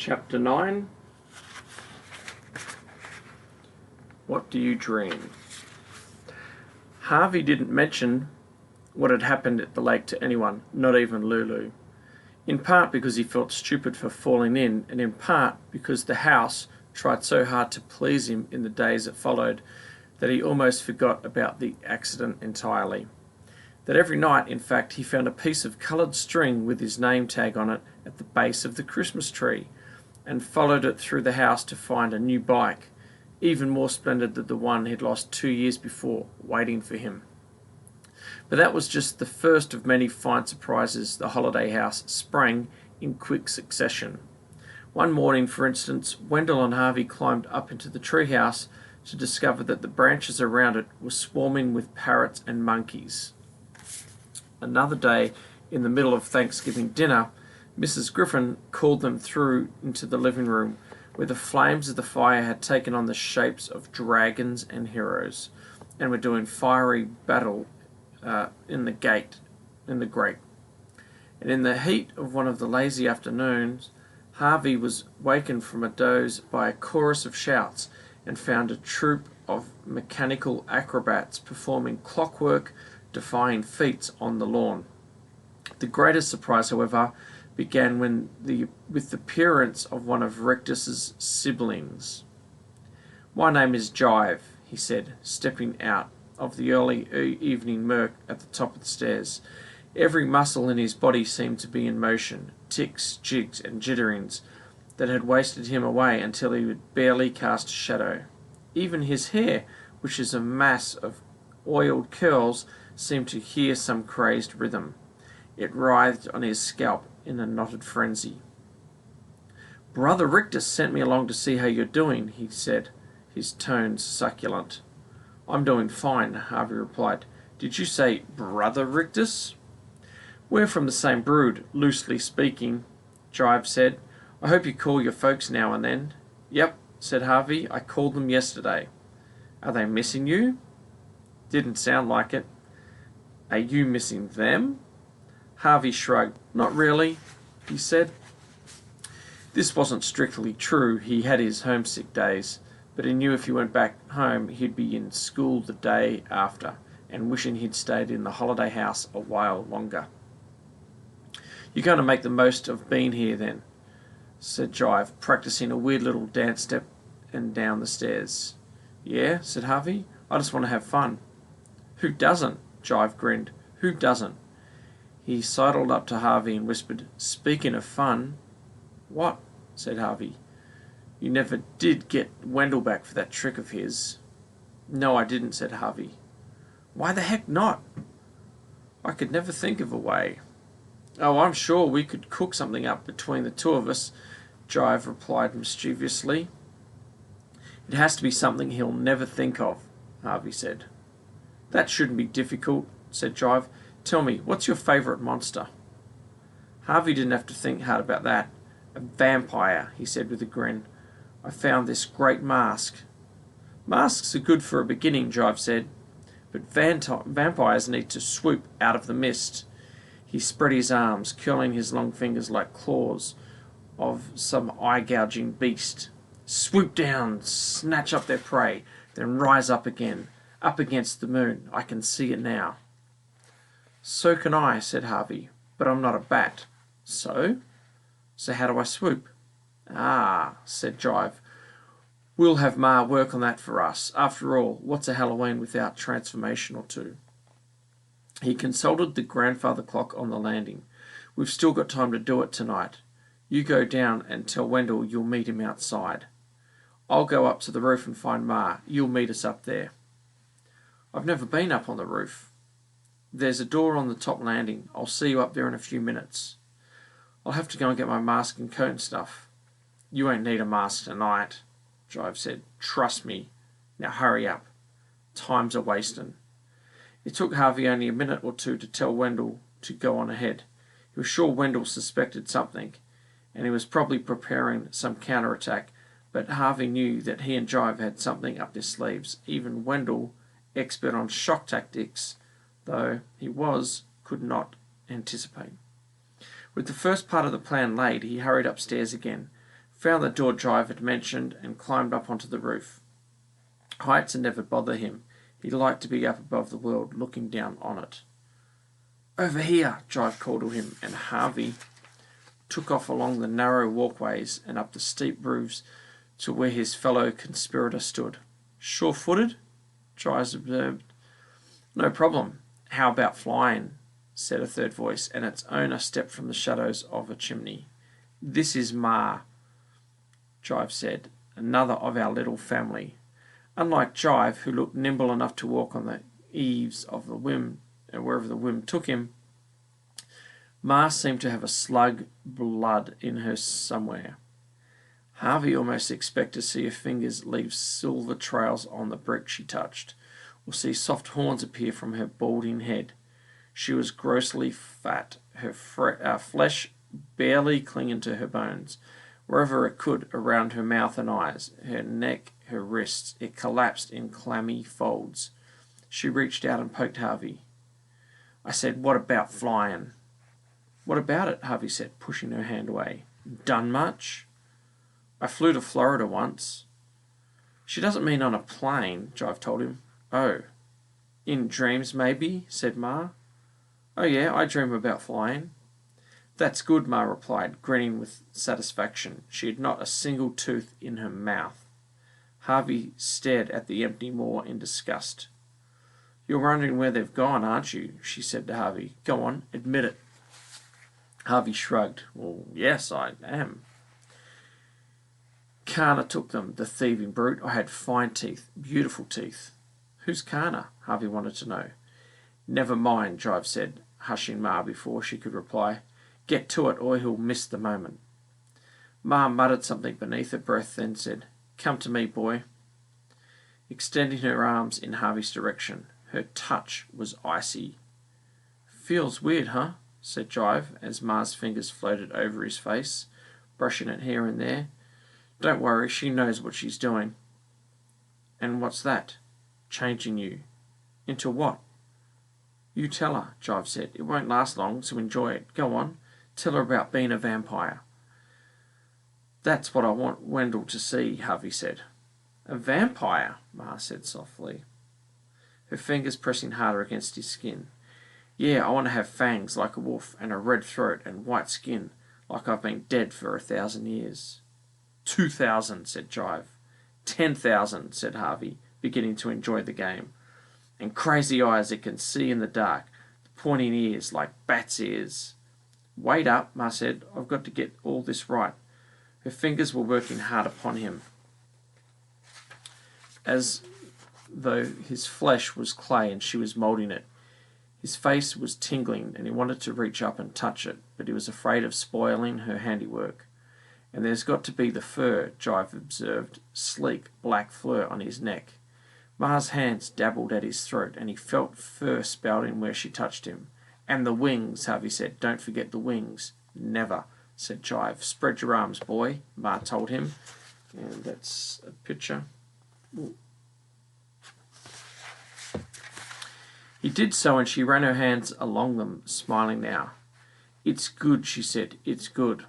Chapter 9. What do you dream? Harvey didn't mention what had happened at the lake to anyone, not even Lulu. In part because he felt stupid for falling in, and in part because the house tried so hard to please him in the days that followed that he almost forgot about the accident entirely. That every night, in fact, he found a piece of coloured string with his name tag on it at the base of the Christmas tree, and followed it through the house to find a new bike, even more splendid than the one he'd lost 2 years before, waiting for him. But that was just the first of many fine surprises the holiday house sprang in quick succession. One morning, for instance, Wendell and Harvey climbed up into the treehouse to discover that the branches around it were swarming with parrots and monkeys. Another day, in the middle of Thanksgiving dinner, Mrs. Griffin called them through into the living room, where the flames of the fire had taken on the shapes of dragons and heroes, and were doing fiery battle in the grate. And in the heat of one of the lazy afternoons, Harvey was wakened from a doze by a chorus of shouts, and found a troupe of mechanical acrobats performing clockwork, defying feats on the lawn. The greatest surprise, however, began with the appearance of one of Rectus's siblings. "My name is Jive," he said, stepping out of the early evening murk at the top of the stairs. Every muscle in his body seemed to be in motion, ticks, jigs, and jitterings that had wasted him away until he would barely cast a shadow. Even his hair, which is a mass of oiled curls, seemed to hear some crazed rhythm. It writhed on his scalp in a knotted frenzy. "Brother Rictus sent me along to see how you're doing," he said, his tones succulent. "I'm doing fine," Harvey replied. "Did you say Brother Rictus?" "We're from the same brood, loosely speaking," Jive said. "I hope you call your folks now and then." "Yep," said Harvey. "I called them yesterday." "Are they missing you?" "Didn't sound like it." "Are you missing them?" Harvey shrugged. "Not really," he said. This wasn't strictly true. He had his homesick days, but he knew if he went back home he'd be in school the day after, and wishing he'd stayed in the holiday house a while longer. "You're going to make the most of being here then," said Jive, practicing a weird little dance step and down the stairs. "Yeah," said Harvey. "I just want to have fun." "Who doesn't?" Jive grinned. "Who doesn't?" He sidled up to Harvey and whispered, "Speaking of fun." "What?" said Harvey. "You never did get Wendell back for that trick of his." "No, I didn't," said Harvey. "Why the heck not?" "I could never think of a way." "Oh, I'm sure we could cook something up between the two of us," Jive replied mischievously. "It has to be something he'll never think of," Harvey said. "That shouldn't be difficult," said Jive. "Tell me, what's your favourite monster?" Harvey didn't have to think hard about that. "A vampire," he said with a grin. "I found this great mask." "Masks are good for a beginning," Jive said, "but vampires need to swoop out of the mist." He spread his arms, curling his long fingers like claws of some eye-gouging beast. "Swoop down, snatch up their prey, then rise up again, up against the moon. I can see it now." "So can I," said Harvey, "but I'm not a bat." "So? So how do I swoop?" "Ah," said Jive, "we'll have Ma work on that for us. After all, what's a Halloween without transformation or two?" He consulted the grandfather clock on the landing. "We've still got time to do it tonight. You go down and tell Wendell you'll meet him outside. I'll go up to the roof and find Ma. You'll meet us up there." "I've never been up on the roof." "There's a door on the top landing. I'll see you up there in a few minutes." "I'll have to go and get my mask and coat and stuff." "You won't need a mask tonight," Jive said. "Trust me. Now hurry up. Time's a wasting." It took Harvey only a minute or two to tell Wendell to go on ahead. He was sure Wendell suspected something, and he was probably preparing some counterattack, but Harvey knew that he and Jive had something up their sleeves. Even Wendell, expert on shock tactics though he was, could not anticipate. With the first part of the plan laid, he hurried upstairs again, found the door Jive had mentioned, and climbed up onto the roof. Heights had never bothered him. He liked to be up above the world, looking down on it. "Over here," Jive called to him, and Harvey took off along the narrow walkways and up the steep roofs to where his fellow conspirator stood. "Sure-footed?" Jive observed. "No problem. How about flying?" said a third voice, and its owner stepped from the shadows of a chimney. "This is Ma," Jive said, "another of our little family." Unlike Jive, who looked nimble enough to walk on the eaves of the whim, wherever the whim took him, Ma seemed to have a slug blood in her somewhere. Harvey almost expected to see her fingers leave silver trails on the brick she touched, or see soft horns appear from her balding head. She was grossly fat, her flesh barely clinging to her bones. Wherever it could, around her mouth and eyes, her neck, her wrists, it collapsed in clammy folds. She reached out and poked Harvey. I said, "What about flying?" "What about it?" Harvey said, pushing her hand away. "Done much?" "I flew to Florida once." "She doesn't mean on a plane," Jive told him. "Oh, in dreams maybe," said Ma. "Oh yeah, I dream about flying." "That's good," Ma replied, grinning with satisfaction. She had not a single tooth in her mouth. Harvey stared at the empty moor in disgust. "You're wondering where they've gone, aren't you?" she said to Harvey. "Go on, admit it." Harvey shrugged. "Well, yes, I am. Kana took them, the thieving brute. I had fine teeth, beautiful teeth." "Who's Kana?" Harvey wanted to know. "Never mind," Jive said, hushing Ma before she could reply. "Get to it, or he'll miss the moment." Ma muttered something beneath her breath, then said, "Come to me, boy," extending her arms in Harvey's direction. Her touch was icy. "Feels weird, huh?" said Jive, as Ma's fingers floated over his face, brushing it here and there. "Don't worry, she knows what she's doing." "And what's that?" "Changing you." "Into what?" "You tell her," Jive said. "It won't last long, so enjoy it. Go on. Tell her about being a vampire." "That's what I want Wendell to see," Harvey said. "A vampire?" Ma said softly, her fingers pressing harder against his skin. "Yeah, I want to have fangs like a wolf, and a red throat and white skin, like I've been dead for 1,000 years. 2,000, said Jive. 10,000, said Harvey, beginning to enjoy the game. And crazy eyes that can see in the dark, pointing ears like bats' ears. "Wait up," Ma said. "I've got to get all this right." Her fingers were working hard upon him, as though his flesh was clay and she was moulding it. His face was tingling, and he wanted to reach up and touch it, but he was afraid of spoiling her handiwork. "And there's got to be the fur," Jive observed, sleek black fur on his neck. Ma's hands dabbled at his throat, and he felt fur spouting where she touched him. "And the wings," Harvey said. "Don't forget the wings." "Never," said Jive. "Spread your arms, boy," Ma told him. And that's a picture. Ooh. He did so, and she ran her hands along them, smiling now. "It's good," she said. "It's good."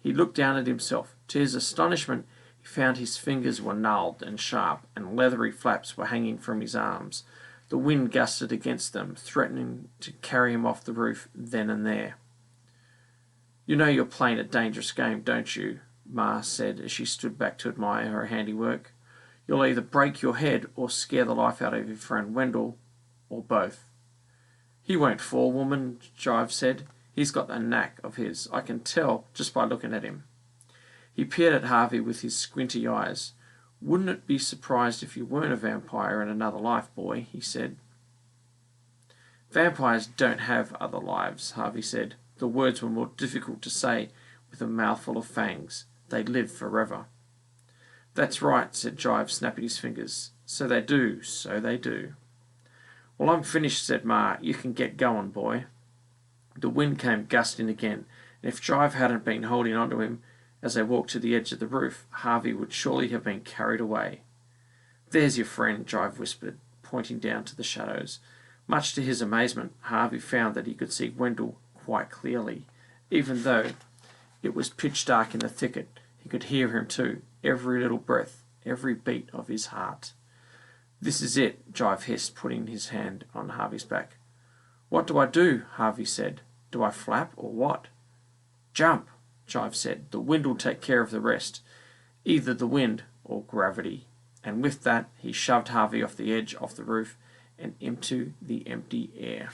He looked down at himself. To his astonishment, he found his fingers were gnarled and sharp, and leathery flaps were hanging from his arms. The wind gusted against them, threatening to carry him off the roof then and there. "You know you're playing a dangerous game, don't you?" Ma said as she stood back to admire her handiwork. "You'll either break your head or scare the life out of your friend Wendell, or both." "He won't fall, woman," Jive said. "He's got a knack of his. I can tell just by looking at him." He peered at Harvey with his squinty eyes. "Wouldn't it be surprised if you weren't a vampire in another life, boy?" he said. "Vampires don't have other lives," Harvey said. The words were more difficult to say with a mouthful of fangs. "They live forever." "That's right," said Jive, snapping his fingers. "So they do, so they do." "Well, I'm finished," said Ma. "You can get going, boy." The wind came gusting again, and if Jive hadn't been holding on to him as they walked to the edge of the roof, Harvey would surely have been carried away. "There's your friend," Jive whispered, pointing down to the shadows. Much to his amazement, Harvey found that he could see Wendell quite clearly, even though it was pitch dark in the thicket. He could hear him too, every little breath, every beat of his heart. "This is it," Jive hissed, putting his hand on Harvey's back. "What do I do?" Harvey said. "Do I flap or what?" "Jump," Jive said. "The wind will take care of the rest. Either the wind or gravity." And with that, he shoved Harvey off the edge of the roof and into the empty air.